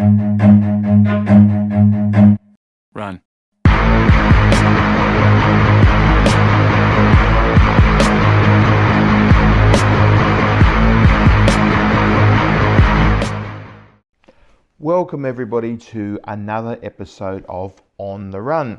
Run. Welcome everybody to another episode of On the Run.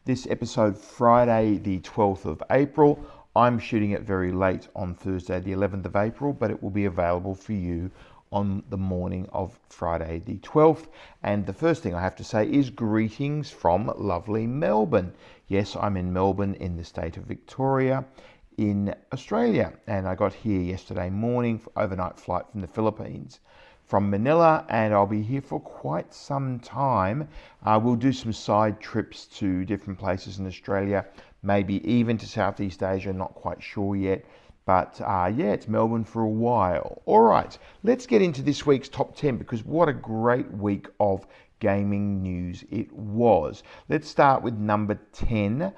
This episode Friday the 12th of April. I'm shooting it very late on Thursday the 11th of April, but it will be available for you on the morning of Friday the 12th. And the first thing I have to say is greetings from lovely Melbourne. Yes, I'm in Melbourne in the state of Victoria in Australia, and I got here yesterday morning for overnight flight from the Philippines from Manila, and I'll be here for quite some time. We'll do some side trips to different places in Australia, maybe even to Southeast Asia, not quite sure yet. But yeah, it's Melbourne for a while. All right, let's get into this week's top 10, because what a great week of gaming news it was. Let's start with number 10.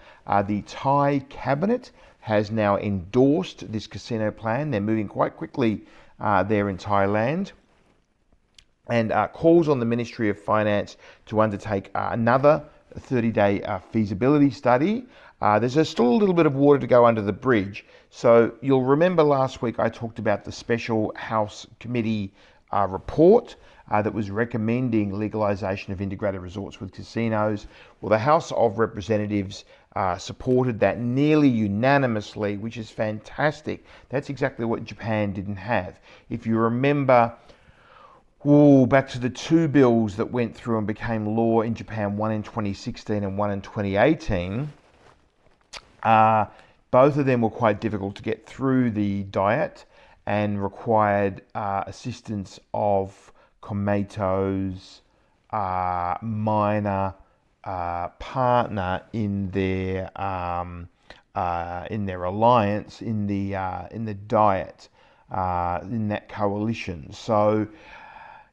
The Thai cabinet has now endorsed this casino plan. They're moving quite quickly there in Thailand, and calls on the Ministry of Finance to undertake another 30-day feasibility study. There's still a little bit of water to go under the bridge. So you'll remember last week I talked about the Special House Committee report that was recommending legalisation of integrated resorts with casinos. Well, the House of Representatives supported that nearly unanimously, which is fantastic. That's exactly what Japan didn't have. If you remember, back to the two bills that went through and became law in Japan, one in 2016 and one in 2018. Both of them were quite difficult to get through the Diet and required assistance of Komato's minor partner in their alliance in the Diet, in that coalition. So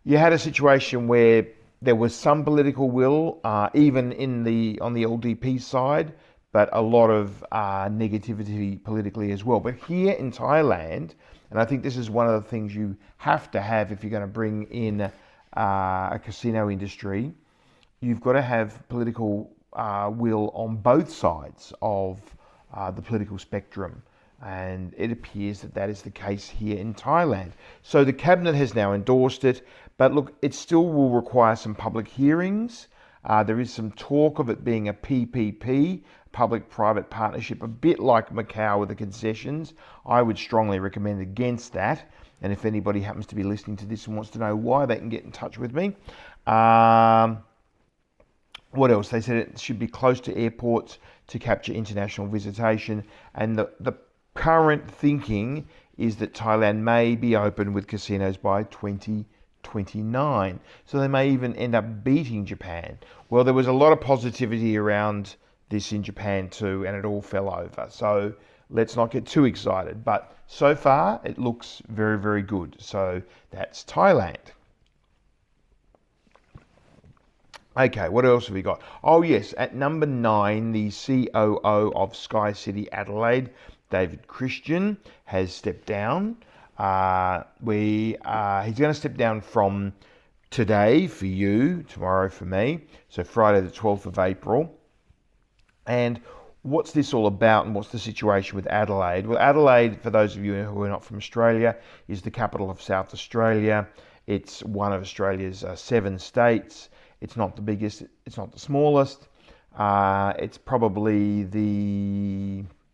you had a situation where there was some political will, even on the LDP side, but a lot of negativity politically as well. But here in Thailand, and I think this is one of the things you have to have if you're going to bring in a casino industry, you've got to have political will on both sides of the political spectrum. And it appears that is the case here in Thailand. So the cabinet has now endorsed it, but look, it still will require some public hearings. There is some talk of it being a PPP, public-private partnership, a bit like Macau with the concessions. I would strongly recommend against that. And if anybody happens to be listening to this and wants to know why, they can get in touch with me. What else? They said it should be close to airports to capture international visitation. And the current thinking is that Thailand may be open with casinos by 2029. So they may even end up beating Japan. Well, there was a lot of positivity around this in Japan too, and it all fell over. So let's not get too excited. But so far, it looks very, very good. So that's Thailand. Okay, what else have we got? Oh yes, at number 9, the COO of SkyCity Adelaide, David Christian, has stepped down. He's going to step down from today for you, tomorrow for me, so Friday the 12th of April. And what's this all about, and what's the situation with Adelaide? Well, Adelaide, for those of you who are not from Australia, is the capital of South Australia. It's one of Australia's 7 states. It's not the biggest, it's not the smallest. It's probably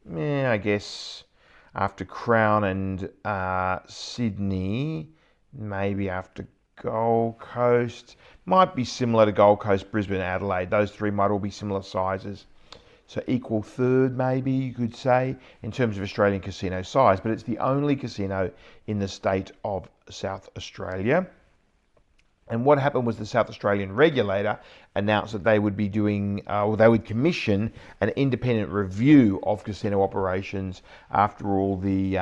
I guess, after Crown and Sydney, maybe after Gold Coast. Might be similar to Gold Coast, Brisbane, Adelaide. Those 3 might all be similar sizes. So equal third, maybe you could say, in terms of Australian casino size. But it's the only casino in the state of South Australia. And what happened was the South Australian regulator announced that they would be doing, or they would commission an independent review of casino operations after all the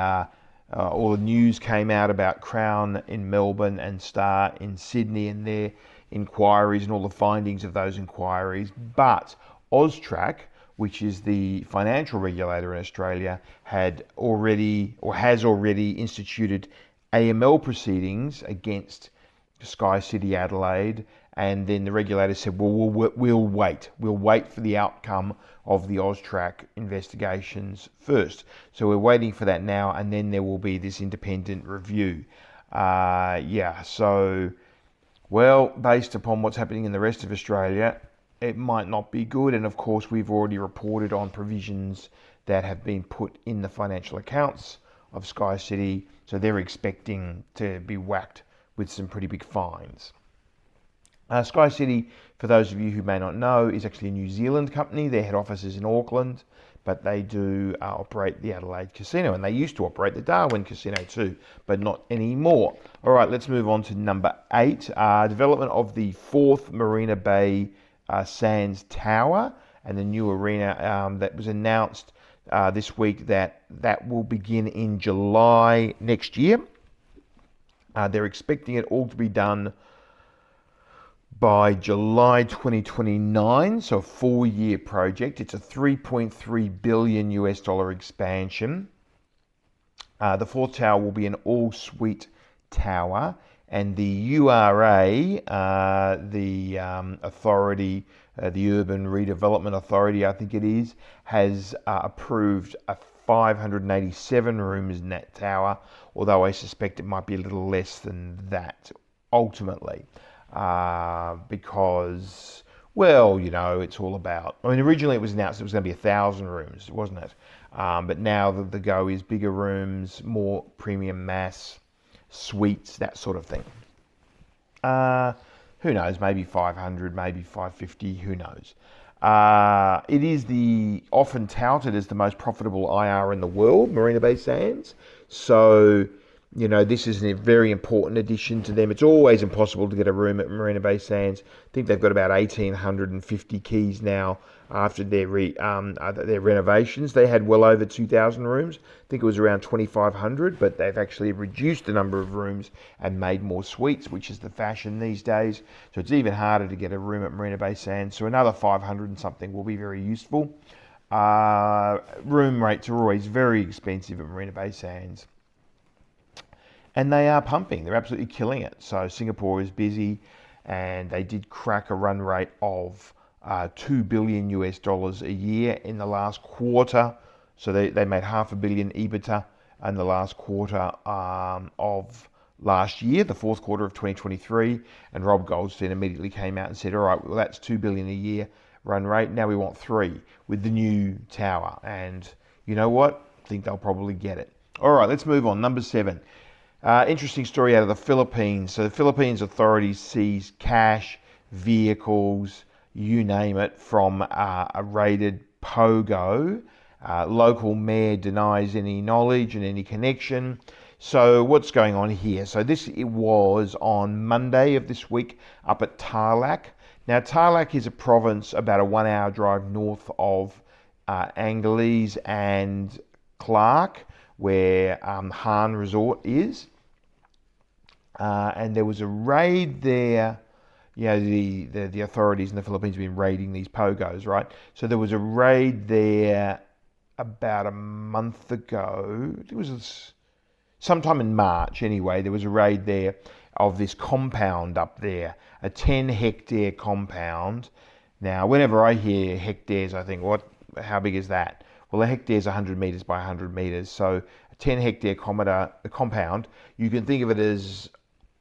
news came out about Crown in Melbourne and Star in Sydney and their inquiries and all the findings of those inquiries. But AUSTRAC, which is the financial regulator in Australia, has already instituted AML proceedings against SkyCity Adelaide, and then the regulator said, well, we'll wait. We'll wait for the outcome of the AUSTRAC investigations first. So we're waiting for that now, and then there will be this independent review. So, well, based upon what's happening in the rest of Australia, it might not be good. And of course, we've already reported on provisions that have been put in the financial accounts of SkyCity, so they're expecting to be whacked with some pretty big fines. SkyCity, for those of you who may not know, is actually a New Zealand company. Their head office is in Auckland, but they do operate the Adelaide Casino, and they used to operate the Darwin Casino too, but not anymore. All right, let's move on to number 8, development of the 4th Marina Bay Sands Tower and the new arena that was announced this week that will begin in July next year. They're expecting it all to be done by July 2029, so a 4-year project. It's a $3.3 billion US expansion. The 4th tower will be an all-suite tower, and the URA, the authority, the Urban Redevelopment Authority, I think it is, has approved 587 rooms in that tower, although I suspect it might be a little less than that ultimately. Because, well, it's all about... originally it was announced it was going to be 1,000 rooms, wasn't it? But now the go is bigger rooms, more premium mass, suites, that sort of thing. Who knows? Maybe 500, maybe 550, who knows? It is often touted as the most profitable IR in the world, Marina Bay Sands. So... this is a very important addition to them. It's always impossible to get a room at Marina Bay Sands. I think they've got about 1,850 keys now after their renovations. They had well over 2,000 rooms. I think it was around 2,500, but they've actually reduced the number of rooms and made more suites, which is the fashion these days. So it's even harder to get a room at Marina Bay Sands. So another 500 and something will be very useful. Room rates are always very expensive at Marina Bay Sands. And they are pumping. They're absolutely killing it. So Singapore is busy, and they did crack a run rate of $2 billion US a year in the last quarter. So they made $500 million EBITDA in the last quarter of last year, the fourth quarter of 2023. And Rob Goldstein immediately came out and said, all right, well, that's $2 billion a year run rate. Now we want $3 billion with the new tower. And you know what? I think they'll probably get it. All right, let's move on. Number 7. Interesting story out of the Philippines. So the Philippines authorities seized cash, vehicles, you name it, from a raided POGO. Local mayor denies any knowledge and any connection. So what's going on here? So it was on Monday of this week up at Tarlac. Now Tarlac is a province about a 1-hour drive north of Angeles and Clark, where Han Resort is. And there was a raid there. The authorities in the Philippines have been raiding these POGOs, right? So there was a raid there about a month ago. It was sometime in March anyway. There was a raid there of this compound up there, a 10-hectare compound. Now, whenever I hear hectares, I think, how big is that? Well, a hectare is 100 metres by 100 metres. So a 10-hectare compound, you can think of it as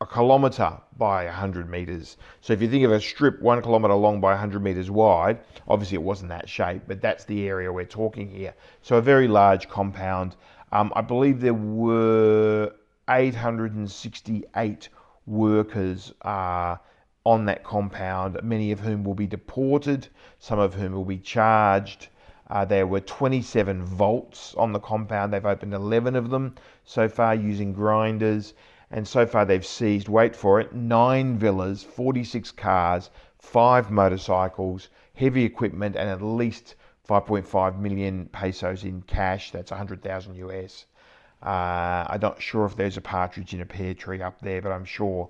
a kilometre by 100 metres. So if you think of a strip 1 kilometre long by 100 metres wide, obviously it wasn't that shape, but that's the area we're talking here. So a very large compound. I believe there were 868 workers on that compound, many of whom will be deported, some of whom will be charged. There were 27 vaults on the compound. They've opened 11 of them so far using grinders. And so far they've seized, wait for it, 9 villas, 46 cars, 5 motorcycles, heavy equipment, and at least 5.5 million pesos in cash. That's 100,000 US. I'm not sure if there's a partridge in a pear tree up there, but I'm sure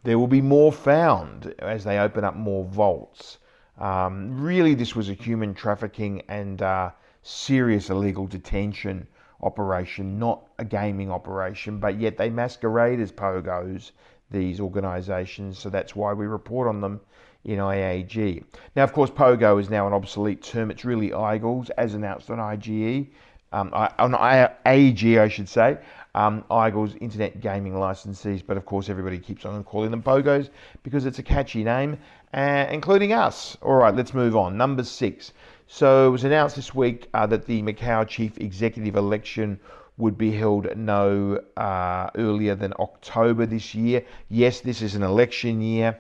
there will be more found as they open up more vaults. Really, this was a human trafficking and serious illegal detention operation, not a gaming operation, but yet they masquerade as POGOs. these organisations, so that's why we report on them in IAG. Now, of course, POGO is now an obsolete term. It's really IGLs, as announced on IGE, on IAG, I should say. IGLs, Internet Gaming Licensees, but of course everybody keeps on calling them POGOs because it's a catchy name, including us. All right, let's move on. Number 6. So it was announced this week that the Macau Chief Executive election would be held no earlier than October this year. Yes, this is an election year.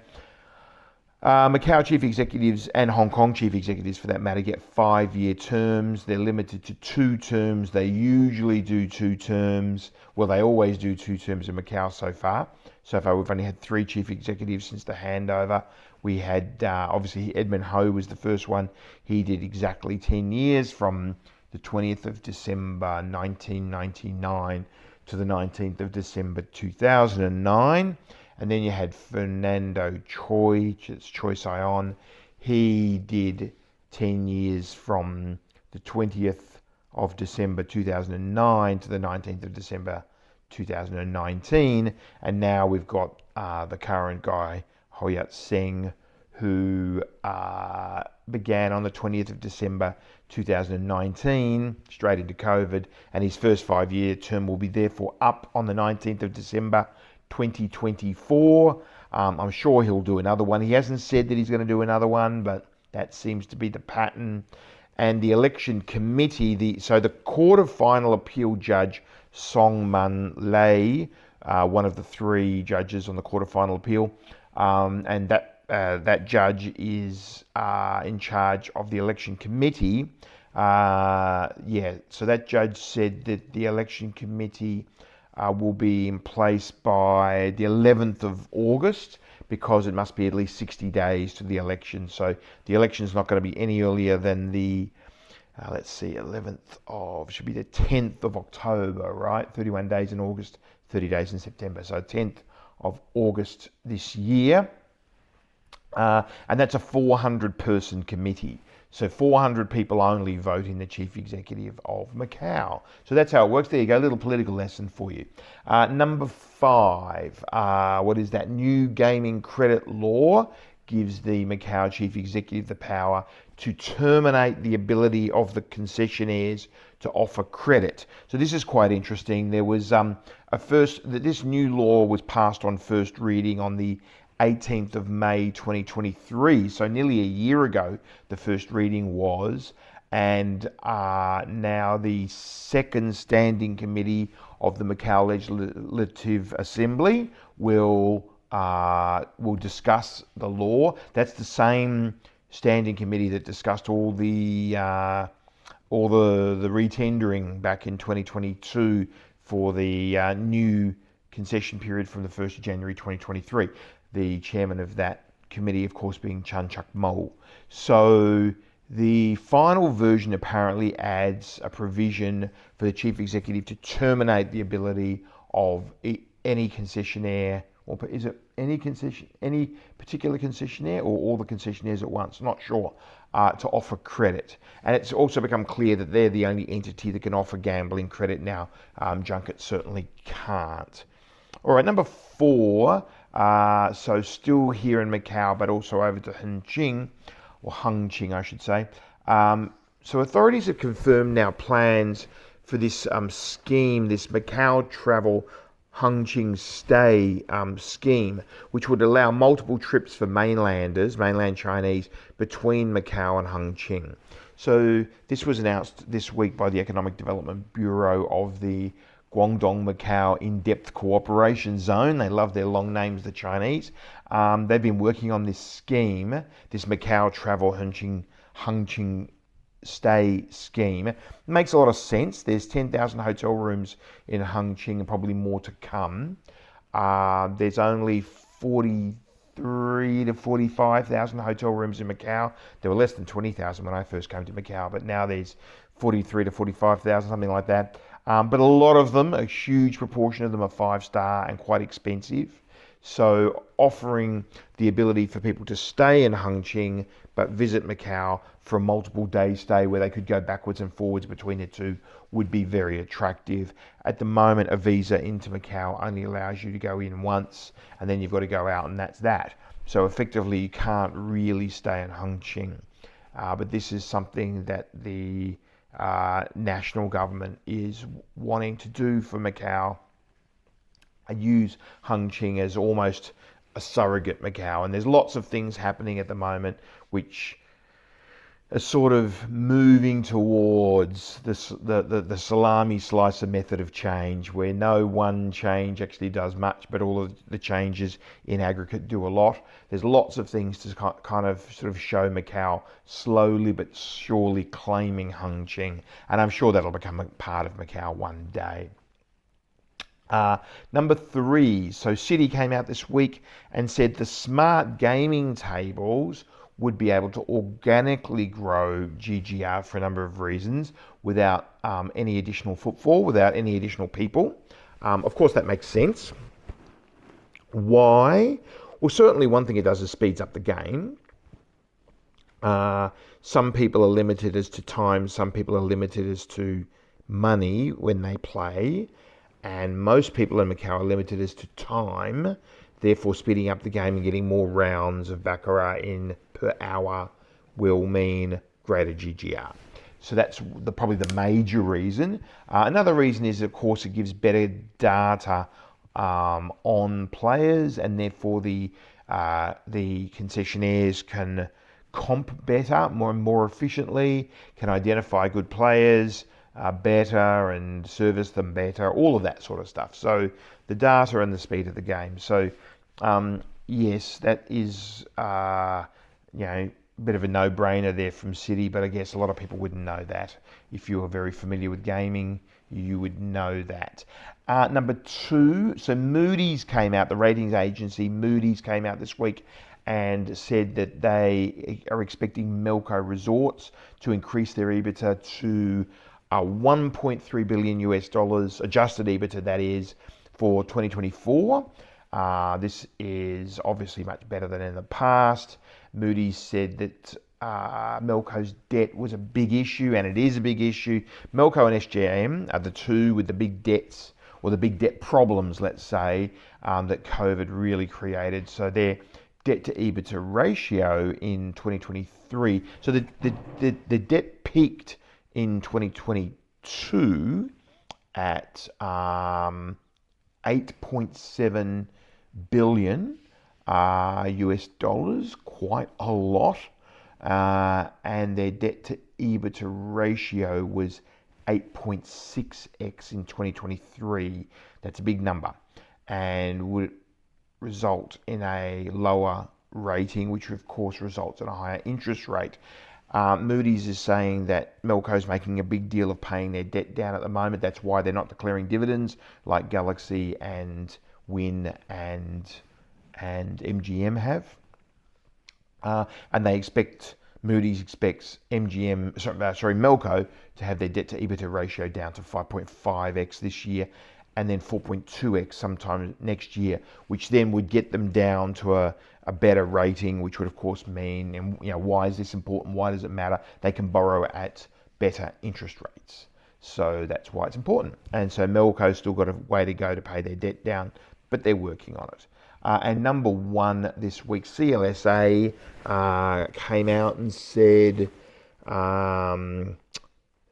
Macau Chief Executives and Hong Kong Chief Executives, for that matter, get 5-year terms. They're limited to 2 terms. They usually do 2 terms. Well, they always do 2 terms in Macau so far. So far, we've only had 3 Chief Executives since the handover. We had, obviously, Edmund Ho was the first one. He did exactly 10 years from the 20th of December 1999 to the 19th of December 2009. And then you had Fernando Choi, it's Choi Sion. He did 10 years from the 20th of December 2009 to the 19th of December 2019. And now we've got the current guy, Ho Yat Seng, who began on the 20th of December 2019, straight into COVID. And his first 5-year term will be therefore up on the 19th of December 2024. I'm sure he'll do another one. He hasn't said that he's going to do another one, but that seems to be the pattern. And the election committee, the Court of Final Appeal Judge Song Man Lei, one of the 3 judges on the Court of Final Appeal, and that judge is in charge of the election committee. So that judge said that the election committee will be in place by the 11th of August because it must be at least 60 days to the election. So the election is not going to be any earlier than the, 11th should be the 10th of October, right? 31 days in August, 30 days in September. So 10th of August this year. And that's a 400-person committee. So 400 people only vote in the Chief Executive of Macau. So that's how it works. There you go, a little political lesson for you. Number 5, what is that? New gaming credit law gives the Macau Chief Executive the power to terminate the ability of the concessionaires to offer credit. So this is quite interesting. There was this new law was passed on first reading on the 18th of May 2023, so nearly a year ago the first reading was, and now the second standing committee of the Macau Legislative Assembly will discuss the law. That's the same standing committee that discussed all the retendering back in 2022 for the new concession period from the 1st of January 2023. The chairman of that committee, of course, being Chan Chak Mo. So the final version apparently adds a provision for the chief executive to terminate the ability of any concessionaire, or is it any particular concessionaire, or all the concessionaires at once? Not sure. To offer credit. And it's also become clear that they're the only entity that can offer gambling credit now. Junket certainly can't. All right, number 4. So still here in Macau, but also over to Hengqin, or Hengqin, I should say. So authorities have confirmed now plans for this scheme, this Macau Travel Hengqin Stay scheme, which would allow multiple trips for mainland Chinese, between Macau and Hengqin. So this was announced this week by the Economic Development Bureau of the Guangdong Macau In-Depth Cooperation Zone. They love their long names, the Chinese. They've been working on this scheme, this Macau Travel Hengqin Stay scheme. It makes a lot of sense. There's 10,000 hotel rooms in Hengqin and probably more to come. There's only 43 to 45,000 hotel rooms in Macau. There were less than 20,000 when I first came to Macau, but now there's 43 to 45,000, something like that. But a lot of them, a huge proportion of them, are 5-star and quite expensive. So offering the ability for people to stay in Hengqin but visit Macau for a multiple day stay where they could go backwards and forwards between the two would be very attractive. At the moment, a visa into Macau only allows you to go in once and then you've got to go out, and that's that. So effectively you can't really stay in Hengqin. But this is something that the national government is wanting to do for Macau. Use Hengqin as almost a surrogate Macau, and there's lots of things happening at the moment which are sort of moving towards the salami slicer method of change, where no one change actually does much, but all of the changes in aggregate do a lot. There's lots of things to kind of sort of show Macau slowly but surely claiming Hengqin, and I'm sure that'll become a part of Macau one day. Number 3, so Citi came out this week and said the smart gaming tables would be able to organically grow GGR for a number of reasons without any additional footfall, without any additional people. Of course, that makes sense. Why? Well, certainly one thing it does is speeds up the game. Some people are limited as to time, some people are limited as to money when they play. And most people in Macau are limited as to time, therefore speeding up the game and getting more rounds of baccarat in per hour will mean greater GGR. So that's probably the major reason. Another reason is, of course, it gives better data on players, and therefore the concessionaires can comp better, more efficiently, can identify good players better and service them better, all of that sort of stuff. So the data and the speed of the game. So yes, that is a bit of a no-brainer there from Citi, but I guess a lot of people wouldn't know that. If you are very familiar with gaming, you would know that. Number 2, so Moody's came out, the ratings agency Moody's came out this week and said that they are expecting Melco Resorts to increase their EBITDA to $1.3 billion US, adjusted EBITDA that is, for 2024. This is obviously much better than in the past. Moody said that Melco's debt was a big issue, and it is a big issue. Melco and SGM are the two with the big debts, or the big debt problems, let's say, that COVID really created. So their debt to EBITDA ratio in 2023, so the debt peaked in 2022 at 8.7 billion US dollars, quite a lot, and their debt to EBITDA ratio was 8.6x in 2023. That's a big number, and would result in a lower rating, which of course results in a higher interest rate. Moody's is saying that Melco's making a big deal of paying their debt down at the moment. That's why they're not declaring dividends like Galaxy and Wynn and MGM have. And Moody's expects Melco to have their debt to EBITDA ratio down to 5.5x this year, and then 4.2x sometime next year, which then would get them down to a better rating, which would of course mean, and why is this important? Why does it matter? They can borrow at better interest rates. So that's why it's important. And so Melco's still got a way to go to pay their debt down, but they're working on it. And number 1 this week, CLSA came out and said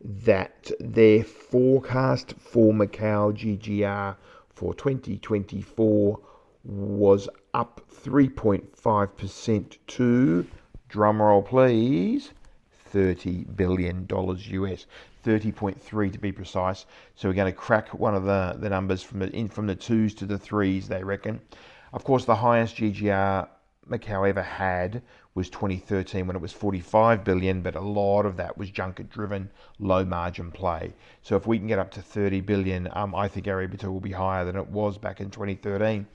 that their forecast for Macau GGR for 2024 was up 3.5% to, drumroll please, $30 billion US, 30.3 to be precise. So we're going to crack one of the numbers from the 2s to the 3s, they reckon. Of course, the highest GGR Macau ever had was 2013 when it was 45 billion, but a lot of that was junket driven, low margin play. So if we can get up to 30 billion, I think our EBITDA will be higher than it was back in 2013.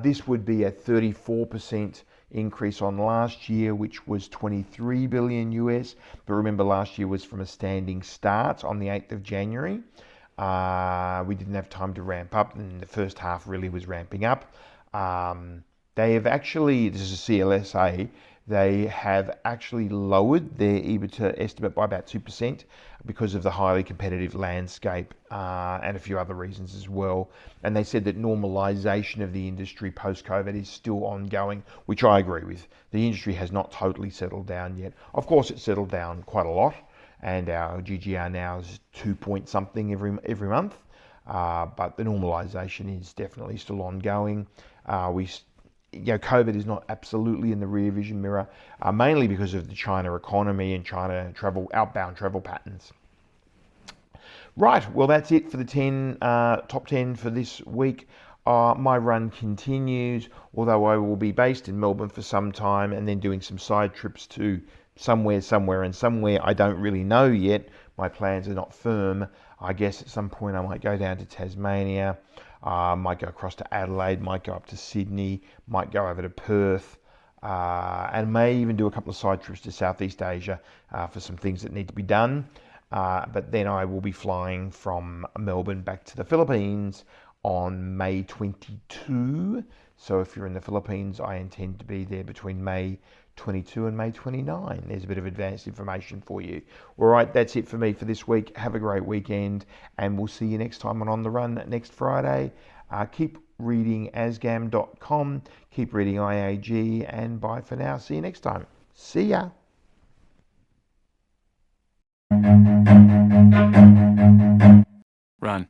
This would be a 34% increase on last year, which was 23 billion US. But remember, last year was from a standing start on the 8th of January. We didn't have time to ramp up, and the first half really was ramping up. They have actually, this is a CLSA, they have actually lowered their EBITDA estimate by about 2% because of the highly competitive landscape and a few other reasons as well. And they said that normalisation of the industry post-COVID is still ongoing, which I agree with. The industry has not totally settled down yet. Of course, it's settled down quite a lot, and our GGR now is 2 point something every month. But the normalisation is definitely still ongoing. COVID is not absolutely in the rear vision mirror, mainly because of the China economy and China outbound travel patterns. Right, well, that's it for the top 10 for this week. My run continues, although I will be based in Melbourne for some time and then doing some side trips to somewhere I don't really know yet. My plans are not firm. I guess at some point I might go down to Tasmania, might go across to Adelaide, might go up to Sydney, might go over to Perth, and may even do a couple of side trips to Southeast Asia for some things that need to be done. But then I will be flying from Melbourne back to the Philippines on May 22. So if you're in the Philippines, I intend to be there between May 22 and May 29. There's a bit of advanced information for you. All right, that's it for me for this week. Have a great weekend, and we'll see you next time on the Run next Friday. Keep reading asgam.com, keep reading IAG, and bye for now. See you next time. See ya. Run.